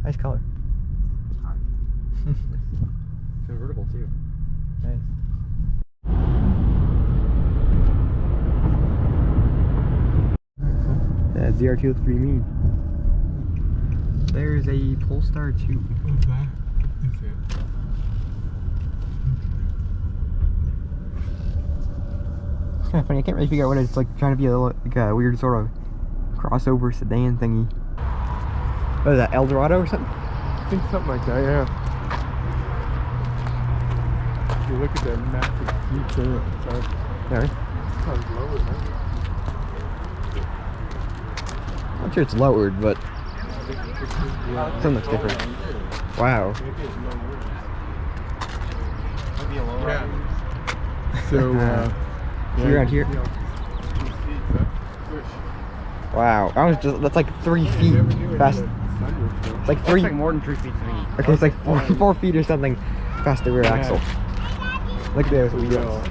Nice color. Convertible too. Nice. That ZR2 looks pretty mean. There's a Polestar 2. Okay. It's kind of funny. I can't really figure out what it's like. Trying to be a, like a weird sort of crossover sedan thingy. What is that, Eldorado or something? I think something like that, yeah. If you look at that massive Jeep there, Alright. sounds lower, man. I'm sure it's lowered, but something looks different. Wow. Yeah. So, See around here? Wow. That's like 3 feet fast. It's like three. It's like more than 3 feet to me. Okay, it's like 4 feet or something past the rear axle. Look at those wheels.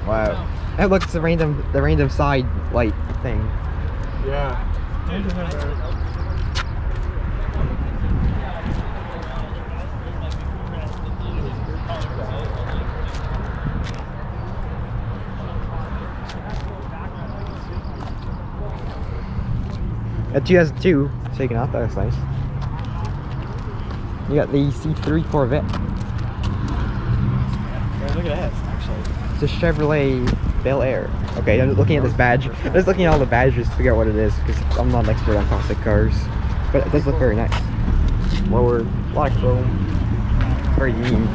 Wow. And look, it's the random side light thing. Yeah. That 2002 taken off. That looks nice. You got the C3 Corvette. Yeah, look at that, actually. It's a Chevrolet Bel Air. Okay, I'm looking at this badge. I'm just looking at all the badges to figure out what it is because I'm not an expert on classic cars. But it does look very nice. Lower, a lot of chrome. Very mean.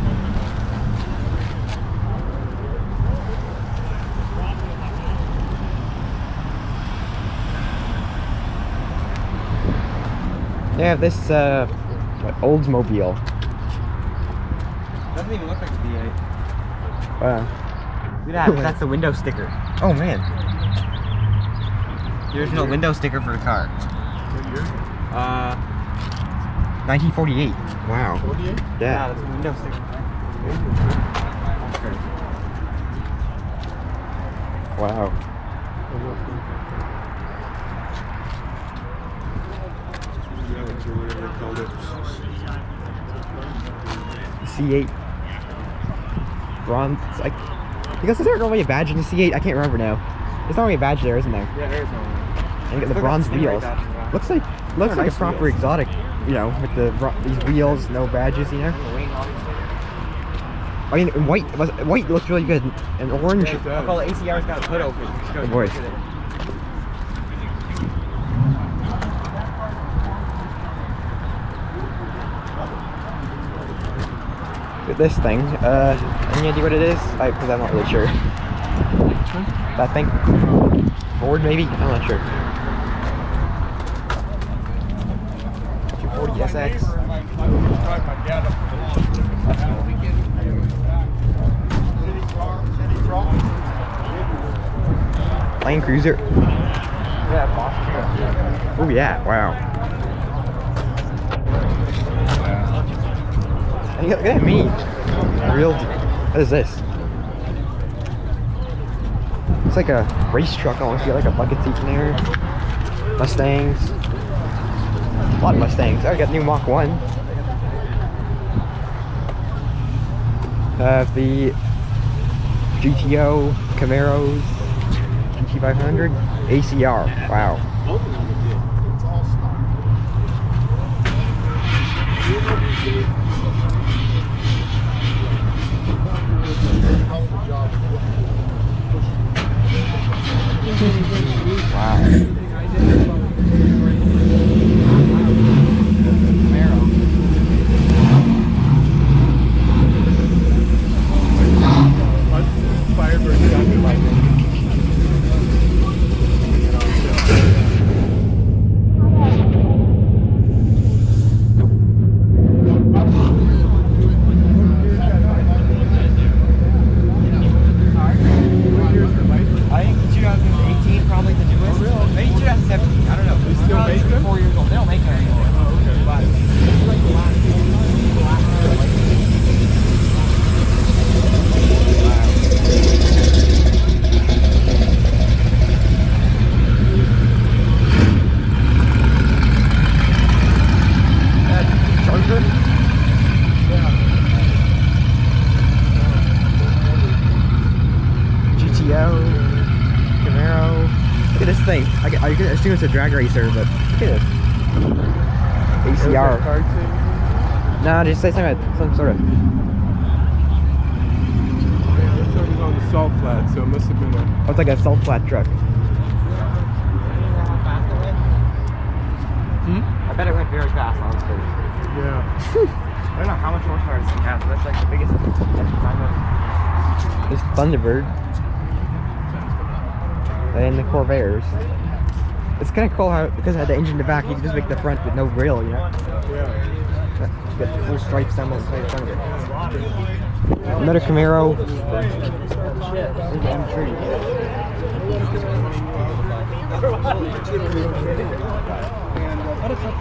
They have this, what, Oldsmobile. Doesn't even look like a V8. Wow. Look at that, that's the window sticker. Oh man. The original window sticker for the car. What year? 1948. Wow. 48? Yeah, Yeah. that's the window sticker. Wow. Or whatever they called it. C8. Bronze. It's like, because is there normally a badge in the C8? I can't remember now. There's normally a badge there, isn't there? Yeah, there's no one. And you got the bronze wheels. Looks like a nice proper wheels. exotic, you know, with these wheels, no badges, you know. I mean, in white looks really good, and orange. Yeah, it I'll does. call it ACR's got a hood open. Good boy. Look at this thing. Any idea what it is? Because I'm not really sure. That thing? Ford, maybe? I'm not sure. 240 SX. Land Cruiser. Yeah, Boston. Oh yeah! Wow. And look at me. Real. What is this? It's like a race truck almost. You got like a bucket seat in there. Mustangs. A lot of Mustangs. I got new Mach 1. The GTO Camaros, GT500, ACR. Wow. Firebird got me like that. thing. I could assume it's a drag racer, but look at this. ACR. Nah, just say something about some sort of. Yeah, this one was on the salt flat, so it must have been a. Oh, it's like a salt flat truck. I bet it went very fast, honestly. Yeah. I don't know how much horsepower this thing has, but that's like the biggest This Thunderbird. And the Corvairs. It's kind of cool how, because it had the engine in the back, you can just make the front with no grill, you know? Yeah. You got the full stripes down the front of it. Another Camaro.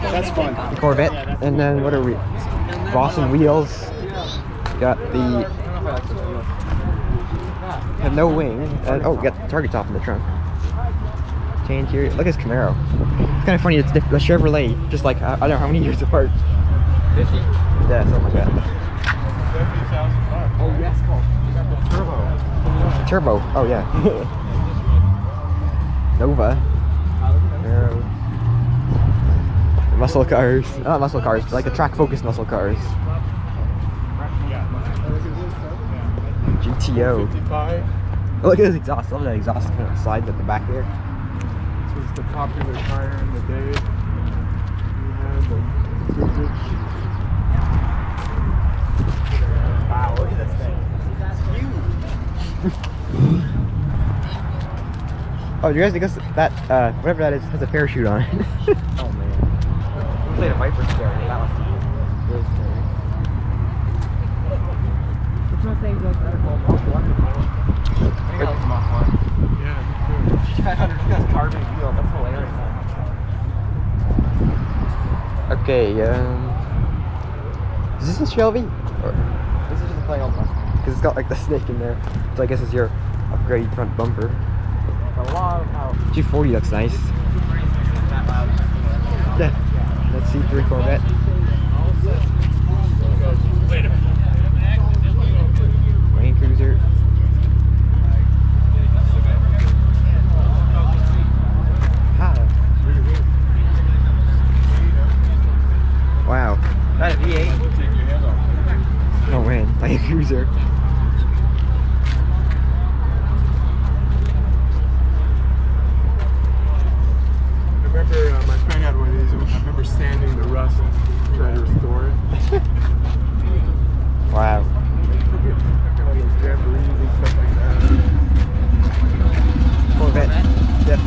That's fun. Corvette. And then what are we? Boston wheels. Got the. Have no wing. And oh, we got the target top in the trunk. Chain interior. Look at this Camaro. It's kind of funny. It's the Chevrolet, just like I don't know how many years apart. 50. Yeah, something like that. $70,000. Oh, yes, Cole. You got the turbo. Turbo. Oh yeah. Nova. Camaro. Muscle cars. Not muscle cars, like the track focused muscle cars. GTO. 55. Oh, look at this exhaust. I love that exhaust kind of slides at the back there. This was the popular tire in the day. We had the Suzuki. Wow, look at this thing. Oh, do you guys think that whatever that is has a parachute on it? Oh, man. We played a Viper scare. That was really scary. Which one thing goes better called Mach 1? I think I like Mach 1. Yeah, me too. 500, look at this carbon wheel. That's hilarious. Okay, is this a Shelby? Or, This is just a plain old Mustang. because it's got like the snake in there. So I guess it's your upgrade front bumper. A lot of power. 240 looks nice. That loud. Yeah. Let's see, C3 Corvette. Wait a minute. Land Cruiser. Wow. That a V8? Oh man, Land Cruiser. I remember my friend had one of these. I remember sanding the rust and trying to restore it. Wow. All those jamborees and stuff like that. Corvette. Yep.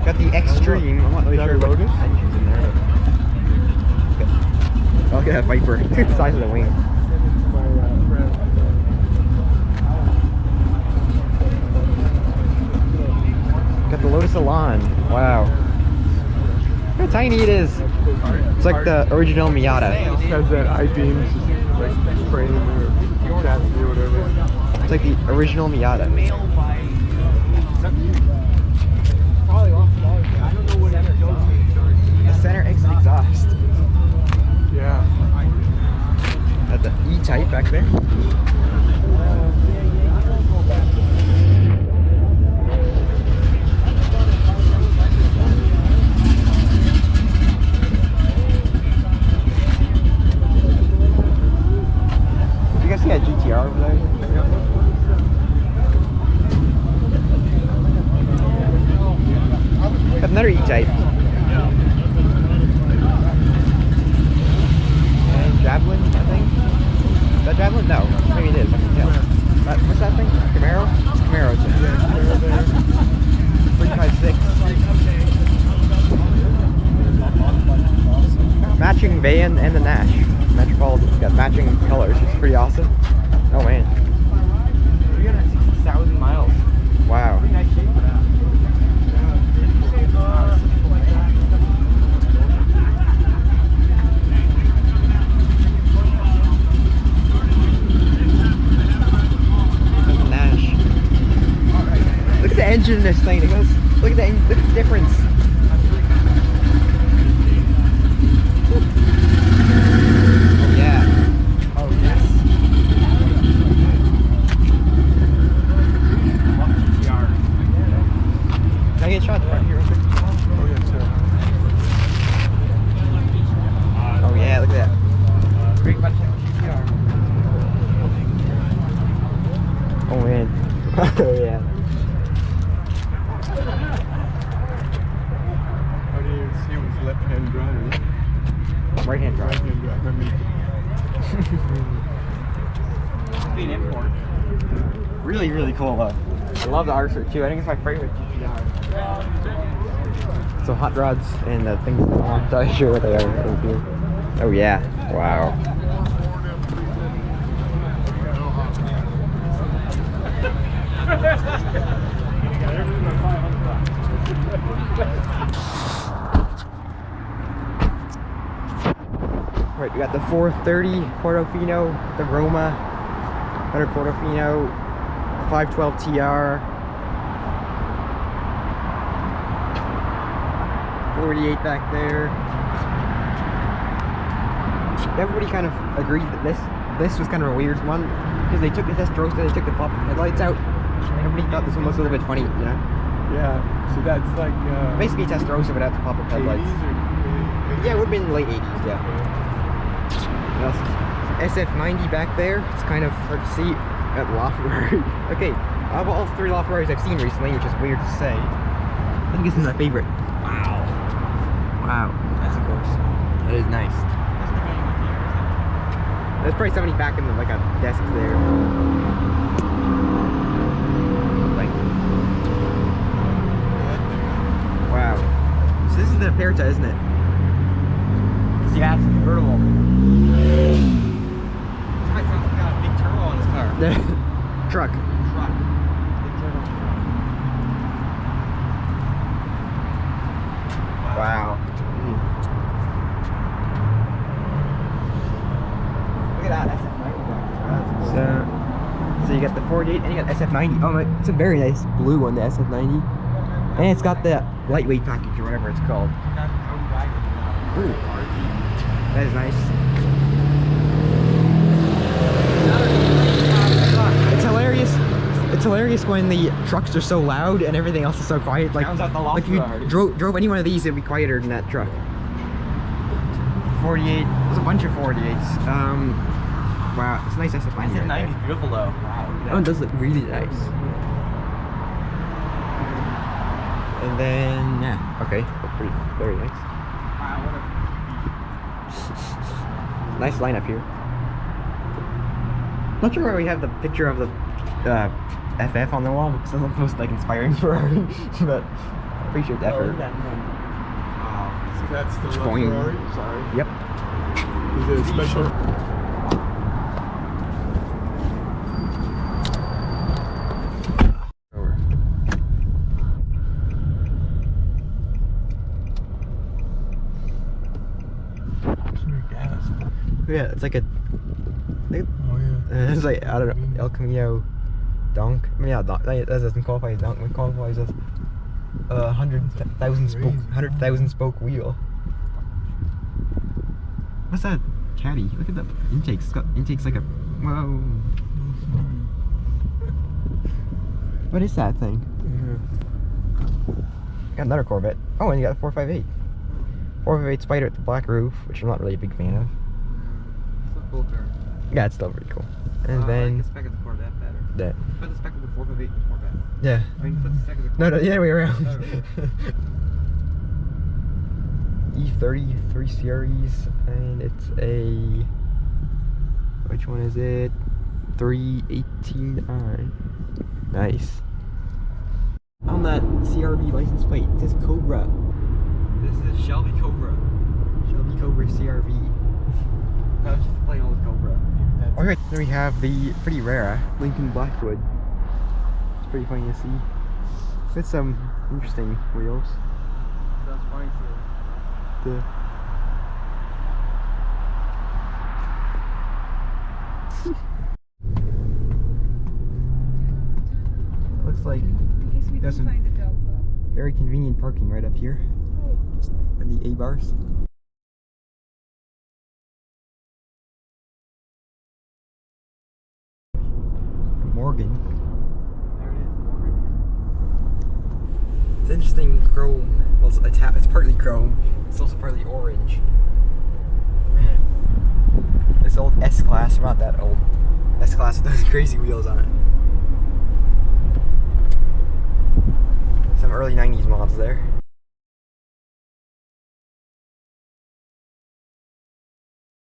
Got the Extreme. I'm not really Is that sure a what Lotus? engine's in there. Oh, look at that Viper. The size of the wing. My friend. Got the Lotus Elan. Wow. Look how tiny it is. It's like the original Miata. It has that I-beam like frame or chassis or whatever. It's like the original Miata. The center exit exhaust. Yeah. Got the E-Type back there. You guys see that GTR over there? Got another E-Type. And Javelin, I think. Is that Javelin? No. Maybe it is. I can tell. What's that thing? Camaro? Camaro. It's Yeah, Camaro there. 356. Matching van and the Nash. Metropolitan. It's got matching colors. It's pretty awesome. Oh man. 360,000 miles. Wow. Pretty nice shape for that. Nash. Look at the engine in this thing. It goes. Look at the difference. Oh yeah. Oh, yes. Love GTR. I didn't even see it was left-hand drive. Right-hand drive. Right-hand drive. I mean, Being import. Really, really cool though. I love the R32. I think it's my favorite GTR. So hot rods and the things on. I'm not sure what they are over here. Oh yeah. Wow. Right, we got the 430 Portofino, the Roma, 100 Portofino, 512 TR, 48 back there. Everybody kind of agreed that this was kind of a weird one because they took the Testarossa, they took the pop headlights out, and everybody thought this one was a little bit funny, you know? yeah. So that's like Basically Testarossa without the pop-up headlights. 80s or Yeah, it would have been late 80s, yeah. What else? SF90 back there. It's kind of hard to see at LaFerrari. Okay, of all three LaFerraris I've seen recently, which is weird to say, I think this is my favorite. Wow. Wow. That's a course. That is nice. There's probably somebody back in the, like a desk there. Like, wow. So this is the Aperta, isn't it? Yeah, it's convertible. This guy's got a big turbo on his car. Truck. Big turbo. Wow. Look at that SF90. So you got the 48 and you got SF90. Oh, it's a very nice blue on the SF90. And it's got the lightweight package or whatever it's called. Ooh. That is nice. It's hilarious. It's hilarious when the trucks are so loud and everything else is so quiet. Like if you drove any one of these, it'd be quieter than that truck. 48. There's a bunch of 48s. Wow, it's a nice SF90. SF90 is beautiful though. Wow. Oh, it does look really nice. And then yeah, okay, pretty very nice. Wow, what a nice lineup here. Not sure why we have the picture of the FF on the wall because it looks most like inspiring Ferrari, but I appreciate the effort. wow. So that's the Going. Ferrari? Sorry. Yep. Is it a special? Yeah, it's like a. Oh yeah. It's like I don't know, El Camino donk. I mean, yeah, donk. That doesn't qualify as donk. It qualifies as 100,000 spoke wheel. What's that caddy? Look at the intakes. It's got intakes like a. Whoa. What is that thing? Yeah. Got another Corvette. Oh, and you got a 458. 458 Spider with the black roof, which I'm not really a big fan of. It's a cool car. Yeah, it's still pretty cool. And I then like the spec of the Corvette better. that. Put the spec of the 458 in the Corvette. Yeah. I mean, put the spec of the No, Corvette. the other way around. Oh, okay. E33 series, and it's a. Which one is it? 318i. Nice. On that CRV license plate, it says Cobra. This is Shelby Cobra. Shelby Cobra CRV. That was just plain old Cobra. Alright, then we have the pretty rare Lincoln Blackwood. It's pretty funny to see. With some interesting wheels. That's funny too. Looks like there's some very convenient parking right up here for the A-bars. Morgan. There it is, Morgan. It's interesting chrome. Well, it's partly chrome. It's also partly orange. Man, this old S-Class, not that old. S-Class with those crazy wheels on it. Some early 90s mods there.